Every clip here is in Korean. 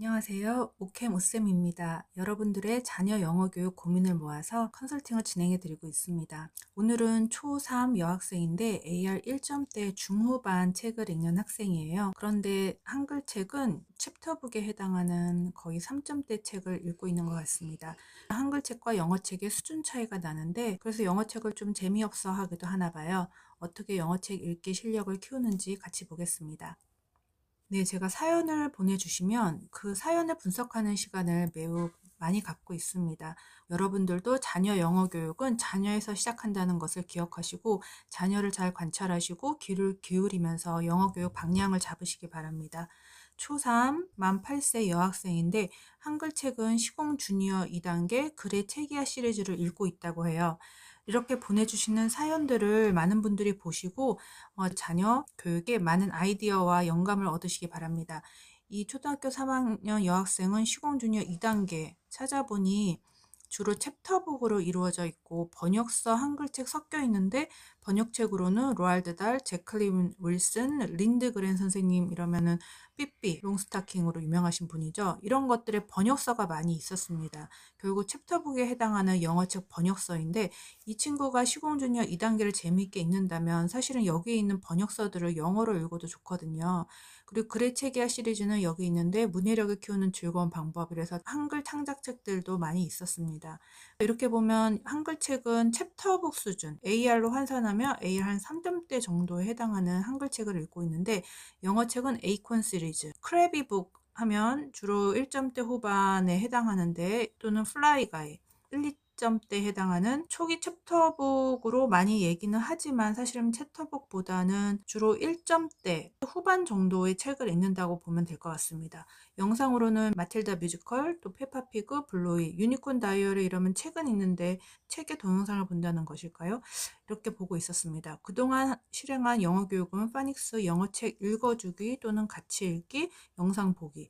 안녕하세요. 오캠 오쌤입니다. 여러분들의 자녀 영어 교육 고민을 모아서 컨설팅을 진행해 드리고 있습니다. 오늘은 초3 여학생인데 AR 1점대 중후반 책을 읽는 학생이에요. 그런데 한글 책은 챕터북에 해당하는 거의 3점대 책을 읽고 있는 것 같습니다. 한글 책과 영어 책의 수준 차이가 나는데 그래서 영어 책을 좀 재미없어 하기도 하나 봐요. 어떻게 영어 책 읽기 실력을 키우는지 같이 보겠습니다. 네, 제가 사연을 보내주시면 그 사연을 분석하는 시간을 매우 많이 갖고 있습니다. 여러분들도 자녀 영어 교육은 자녀에서 시작한다는 것을 기억하시고 자녀를 잘 관찰하시고 귀를 기울이면서 영어 교육 방향을 잡으시기 바랍니다. 초3, 만 8세 여학생인데 한글 책은 시공 주니어 2단계 글의 책이야 시리즈를 읽고 있다고 해요. 이렇게 보내주시는 사연들을 많은 분들이 보시고 자녀 교육에 많은 아이디어와 영감을 얻으시기 바랍니다. 이 초등학교 3학년 여학생은 시공주니어 2단계 찾아보니 주로 챕터북으로 이루어져 있고 번역서 한글책 섞여 있는데 번역책으로는 로알드 달제클린 윌슨, 린드그렌 선생님 이러면은 삐삐, 롱스타킹으로 유명하신 분이죠. 이런 것들의 번역서가 많이 있었습니다. 결국 챕터북에 해당하는 영어책 번역서인데 이 친구가 시공주니어 2단계를 재미있게 읽는다면 사실은 여기 있는 번역서들을 영어로 읽어도 좋거든요. 그리고 글의 책이야 시리즈는 여기 있는데 문해력을 키우는 즐거운 방법이라서 한글 창작책들도 많이 있었습니다. 이렇게 보면 한글 책은 챕터북 수준, AR로 환산하면 AR 한 3점대 정도에 해당하는 한글 책을 읽고 있는데 영어 책은 에이콘 시리즈, 크래비북 하면 주로 1점대 후반에 해당하는데 또는 플라이 가이 1, 2점대 해당하는 초기 챕터북으로 많이 얘기는 하지만 사실은 챕터북보다는 주로 1점대 후반 정도의 책을 읽는다고 보면 될 것 같습니다. 영상으로는 마틸다 뮤지컬, 또 페파피그, 블루이, 유니콘 다이어리 이러면 책은 있는데 책의 동영상을 본다는 것일까요? 이렇게 보고 있었습니다. 그동안 실행한 영어 교육은 파닉스 영어책 읽어주기 또는 같이 읽기, 영상 보기.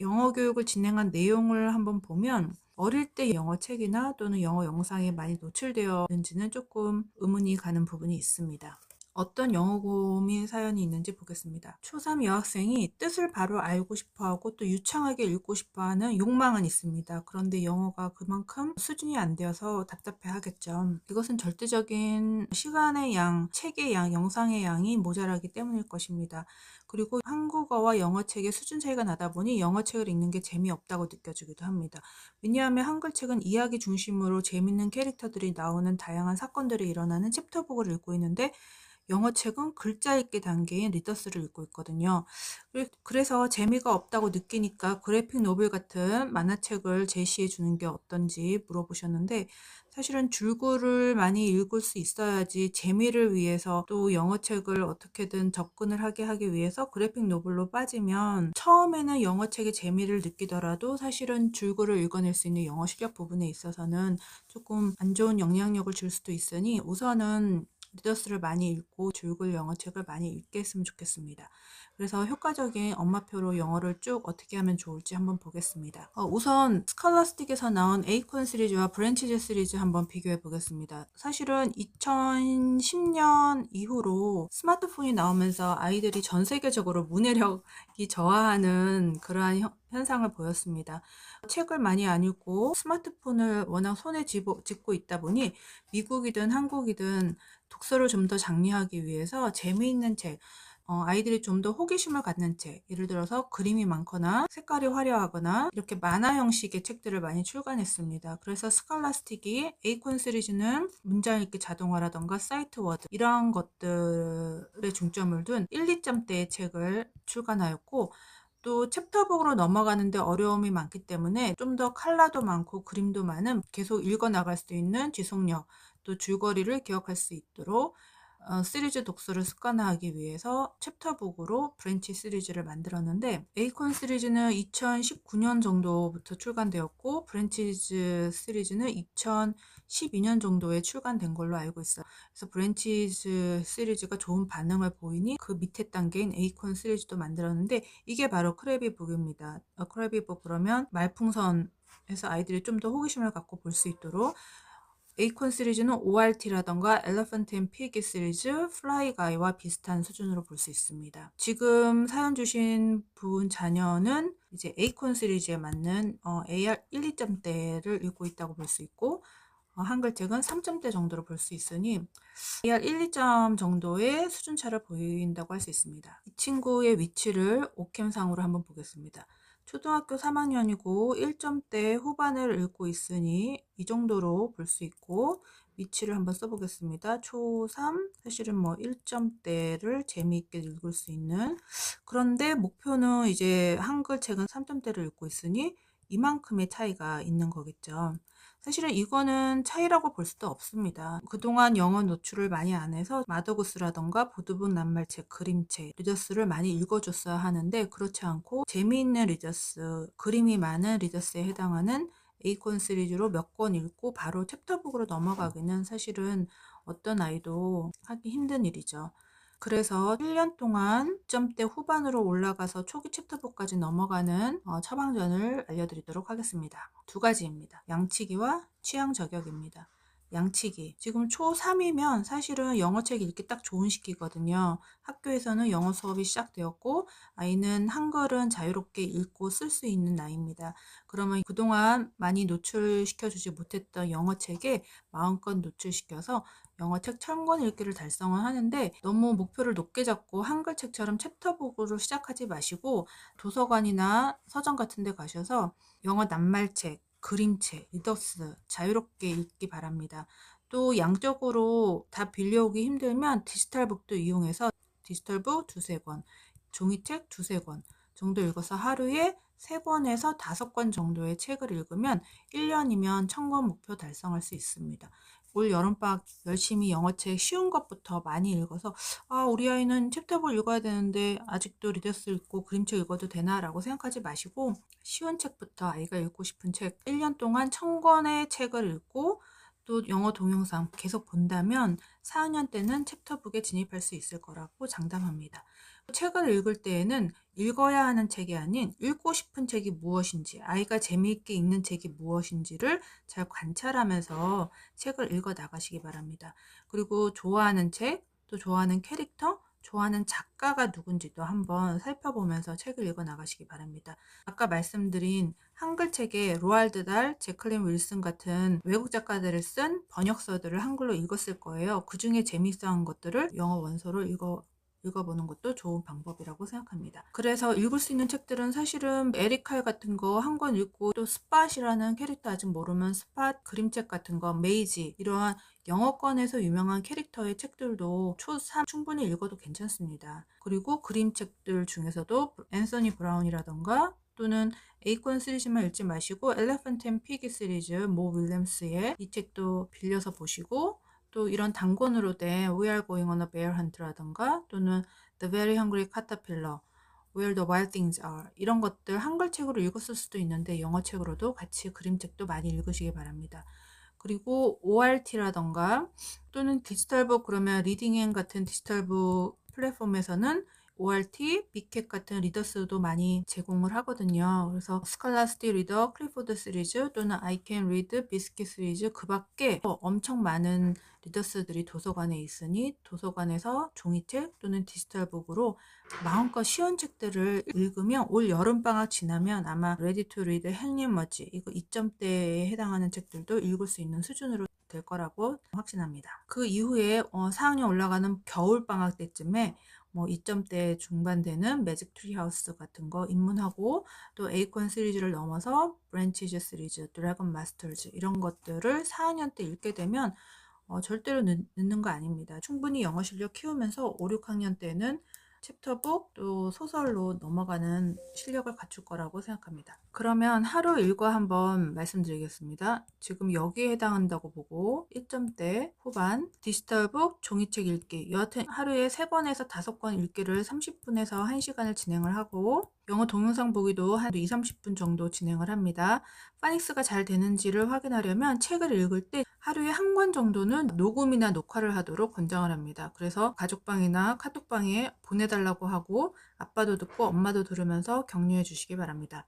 영어 교육을 진행한 내용을 한번 보면 어릴 때 영어 책이나 또는 영어 영상에 많이 노출되어 있는지는 조금 의문이 가는 부분이 있습니다. 어떤 영어 고민 사연이 있는지 보겠습니다. 초3 여학생이 뜻을 바로 알고 싶어하고 또 유창하게 읽고 싶어하는 욕망은 있습니다. 그런데 영어가 그만큼 수준이 안 되어서 답답해 하겠죠. 이것은 절대적인 시간의 양, 책의 양, 영상의 양이 모자라기 때문일 것입니다. 그리고 한국어와 영어책의 수준 차이가 나다 보니 영어책을 읽는 게 재미없다고 느껴지기도 합니다. 왜냐하면 한글책은 이야기 중심으로 재밌는 캐릭터들이 나오는 다양한 사건들이 일어나는 챕터북을 읽고 있는데 영어책은 글자 읽기 단계인 리더스를 읽고 있거든요. 그래서 재미가 없다고 느끼니까 그래픽 노블 같은 만화책을 제시해 주는 게 어떤지 물어보셨는데 사실은 줄거리를 많이 읽을 수 있어야지 재미를 위해서 또 영어책을 어떻게든 접근을 하기 위해서 그래픽 노블로 빠지면 처음에는 영어책의 재미를 느끼더라도 사실은 줄거리를 읽어낼 수 있는 영어 실력 부분에 있어서는 조금 안 좋은 영향력을 줄 수도 있으니 우선은 리더스를 많이 읽고 줄글 영어책을 많이 읽게 했으면 좋겠습니다. 그래서 효과적인 엄마표로 영어를 쭉 어떻게 하면 좋을지 한번 보겠습니다. 우선 스칼라스틱에서 나온 에이콘 시리즈와 브랜치즈 시리즈 한번 비교해 보겠습니다. 사실은 2010년 이후로 스마트폰이 나오면서 아이들이 전 세계적으로 문해력이 저하하는 그러한 현상을 보였습니다. 책을 많이 안 읽고 스마트폰을 워낙 손에 쥐고 있다 보니 미국이든 한국이든 독서를 좀 더 장려하기 위해서 재미있는 책, 아이들이 좀 더 호기심을 갖는 책, 예를 들어서 그림이 많거나 색깔이 화려하거나 이렇게 만화 형식의 책들을 많이 출간했습니다. 그래서 스칼라스틱이 에이콘 시리즈는 문장 읽기 자동화라던가 사이트 워드 이러한 것들에 중점을 둔 1, 2점대의 책을 출간하였고 또 챕터북으로 넘어가는데 어려움이 많기 때문에 좀 더 컬러도 많고 그림도 많은 계속 읽어 나갈 수 있는 지속력 또 줄거리를 기억할 수 있도록 시리즈 독서를 습관화하기 위해서 챕터북으로 브랜치 시리즈를 만들었는데 에이콘 시리즈는 2019년 정도부터 출간되었고 브랜치즈 시리즈는 2012년 정도에 출간된 걸로 알고 있어요. 그래서 브랜치즈 시리즈가 좋은 반응을 보이니 그 밑에 단계인 에이콘 시리즈도 만들었는데 이게 바로 크래비북입니다. 크래비북 그러면 말풍선에서 아이들이 좀 더 호기심을 갖고 볼 수 있도록 에이콘 시리즈는 ORT라던가 엘러펀트 앤 피기 시리즈, 플라이 가이와 비슷한 수준으로 볼 수 있습니다. 지금 사연 주신 분 자녀는 이제 에이콘 시리즈에 맞는 AR 1, 2점대를 읽고 있다고 볼 수 있고, 한글책은 3점대 정도로 볼 수 있으니 AR 1, 2점 정도의 수준차를 보인다고 할 수 있습니다. 이 친구의 위치를 오캠상으로 한번 보겠습니다. 초등학교 3학년이고 1점대 후반을 읽고 있으니 이 정도로 볼 수 있고, 위치를 한번 써보겠습니다. 초3, 사실은 뭐 1점대를 재미있게 읽을 수 있는, 그런데 목표는 이제 한글책은 3점대를 읽고 있으니 이만큼의 차이가 있는 거겠죠. 사실은 이거는 차이라고 볼 수도 없습니다. 그동안 영어 노출을 많이 안 해서 마더구스라던가 보드북 낱말책, 그림책, 리더스를 많이 읽어줬어야 하는데, 그렇지 않고 재미있는 리더스, 그림이 많은 리더스에 해당하는 에이콘 시리즈로 몇 권 읽고 바로 챕터북으로 넘어가기는 사실은 어떤 아이도 하기 힘든 일이죠. 그래서 1년 동안 6점대 후반으로 올라가서 초기 챕터북까지 넘어가는 처방전을 알려드리도록 하겠습니다. 두 가지입니다. 양치기와 취향 저격입니다. 양치기. 지금 초3이면 사실은 영어책 읽기 딱 좋은 시기거든요. 학교에서는 영어 수업이 시작되었고, 아이는 한글은 자유롭게 읽고 쓸 수 있는 나이입니다. 그러면 그동안 많이 노출시켜주지 못했던 영어책에 마음껏 노출시켜서 영어책 1000권 읽기를 달성을 하는데, 너무 목표를 높게 잡고 한글책처럼 챕터북으로 시작하지 마시고 도서관이나 서점 같은 데 가셔서 영어 낱말책, 그림책, 리더스 자유롭게 읽기 바랍니다. 또 양적으로 다 빌려오기 힘들면 디지털북도 이용해서 디지털북 두세 권, 종이책 두세 권 정도 읽어서 하루에 3권에서 5권 정도의 책을 읽으면 1년이면 1000권 목표 달성할 수 있습니다. 올 여름방학 열심히 영어책 쉬운 것부터 많이 읽어서 우리 아이는 챕터북 읽어야 되는데 아직도 리더스 읽고 그림책 읽어도 되나 라고 생각하지 마시고, 쉬운 책부터 아이가 읽고 싶은 책 1년 동안 1000권의 책을 읽고 또 영어 동영상 계속 본다면 4학년 때는 챕터북에 진입할 수 있을 거라고 장담합니다. 책을 읽을 때에는 읽어야 하는 책이 아닌 읽고 싶은 책이 무엇인지, 아이가 재미있게 읽는 책이 무엇인지를 잘 관찰하면서 책을 읽어 나가시기 바랍니다. 그리고 좋아하는 책, 또 좋아하는 캐릭터, 좋아하는 작가가 누군지도 한번 살펴보면서 책을 읽어 나가시기 바랍니다. 아까 말씀드린 한글책에 로알드 달hl, 제클린 윌슨 같은 외국 작가들을 쓴 번역서들을 한글로 읽었을 거예요. 그 중에 재미있어한 것들을 영어 원서로 읽어보는 것도 좋은 방법이라고 생각합니다. 그래서 읽을 수 있는 책들은 사실은 에릭 칼 같은 거 한 권 읽고, 또 스팟이라는 캐릭터 아직 모르면 스팟 그림책 같은 거, 메이지, 이러한 영어권에서 유명한 캐릭터의 책들도 초3 충분히 읽어도 괜찮습니다. 그리고 그림책들 중에서도 앤서니 브라운이라던가 또는 에이콘 시리즈만 읽지 마시고 엘레펀트 앤 피기 시리즈 모 윌리엄스의 이 책도 빌려서 보시고, 또 이런 단권으로 된 We Are Going on a Bear Hunt라던가 또는 The Very Hungry Caterpillar, Where the Wild Things Are, 이런 것들 한글책으로 읽었을 수도 있는데 영어책으로도 같이 그림책도 많이 읽으시기 바랍니다. 그리고 ORT라던가 또는 디지털북, 그러면 리딩앤 같은 디지털북 플랫폼에서는 ORT, 빅캣 같은 리더스도 많이 제공을 하거든요. 그래서 스칼라스틱 리더, 클리포드 시리즈 또는 I Can Read, 비스킷 시리즈, 그 밖에 엄청 많은 리더스들이 도서관에 있으니 도서관에서 종이책 또는 디지털북으로 마음껏 쉬운 책들을 읽으면 올 여름방학 지나면 아마 레디 투 리드, 헨리 머지, 이거 2점대에 해당하는 책들도 읽을 수 있는 수준으로 될 거라고 확신합니다. 그 이후에 4학년 올라가는 겨울방학 때쯤에 2점대 중반 되는 매직 트리 하우스 같은 거 입문하고, 또 에이콘 시리즈를 넘어서 브랜치즈 시리즈, 드래곤 마스터즈 이런 것들을 4학년 때 읽게 되면 절대로 늦는 거 아닙니다. 충분히 영어 실력 키우면서 5, 6학년 때는 챕터북 또 소설로 넘어가는 실력을 갖출 거라고 생각합니다. 그러면 하루 일과 한번 말씀드리겠습니다. 지금 여기에 해당한다고 보고 1점대 후반 디지털북 종이책 읽기, 여하튼 하루에 3권에서 5권 읽기를 30분에서 1시간을 진행을 하고, 영어 동영상 보기도 한 2, 30분 정도 진행을 합니다. 파닉스가 잘 되는지를 확인하려면 책을 읽을 때 하루에 한 권 정도는 녹음이나 녹화를 하도록 권장을 합니다. 그래서 가족방이나 카톡방에 보내달라고 하고 아빠도 듣고 엄마도 들으면서 격려해 주시기 바랍니다.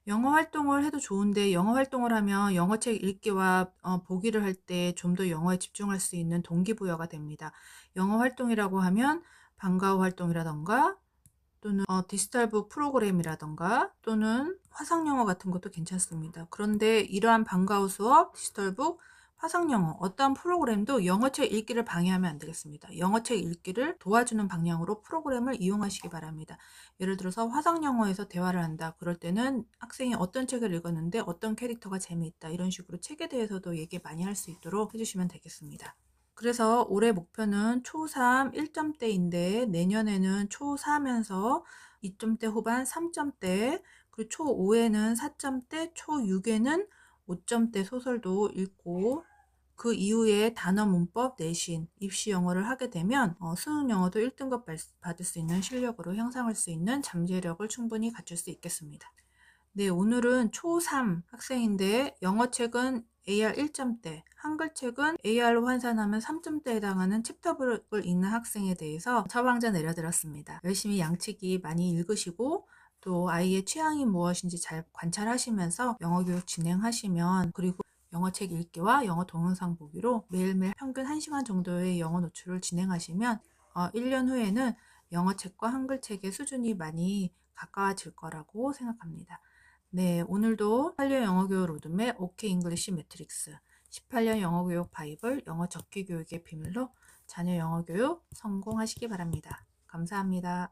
영어 활동을 해도 좋은데, 영어 활동을 하면 영어책 읽기와 보기를 할 때 좀 더 영어에 집중할 수 있는 동기부여가 됩니다. 영어 활동이라고 하면 방과후 활동이라던가 또는 디지털북 프로그램이라던가 또는 화상영어 같은 것도 괜찮습니다. 그런데 이러한 방과후 수업, 디지털북, 화상영어 어떠한 프로그램도 영어책 읽기를 방해하면 안 되겠습니다. 영어책 읽기를 도와주는 방향으로 프로그램을 이용하시기 바랍니다. 예를 들어서 화상영어에서 대화를 한다. 그럴 때는 학생이 어떤 책을 읽었는데 어떤 캐릭터가 재미있다. 이런 식으로 책에 대해서도 얘기 많이 할 수 있도록 해주시면 되겠습니다. 그래서 올해 목표는 초3 1점대인데 내년에는 초4면서 2점대 후반 3점대, 그리고 초5에는 4점대, 초6에는 5점대 소설도 읽고 그 이후에 단어 문법, 내신, 입시 영어를 하게 되면 수능 영어도 1등급 받을 수 있는 실력으로 향상할 수 있는 잠재력을 충분히 갖출 수 있겠습니다. 네, 오늘은 초3 학생인데 영어책은 AR 1점대, 한글책은 AR로 환산하면 3점대에 해당하는 챕터북을 읽는 학생에 대해서 처방전 내려드렸습니다. 열심히 양치기 많이 읽으시고 또 아이의 취향이 무엇인지 잘 관찰하시면서 영어 교육 진행하시면, 그리고 영어책 읽기와 영어 동영상 보기로 매일매일 평균 1시간 정도의 영어 노출을 진행하시면 1년 후에는 영어책과 한글책의 수준이 많이 가까워질 거라고 생각합니다. 네, 오늘도 8년 영어교육 로드맵 OK 잉글리시 매트릭스, 18년 영어교육 바이블, 영어 적기 교육의 비밀로 자녀 영어교육 성공하시기 바랍니다. 감사합니다.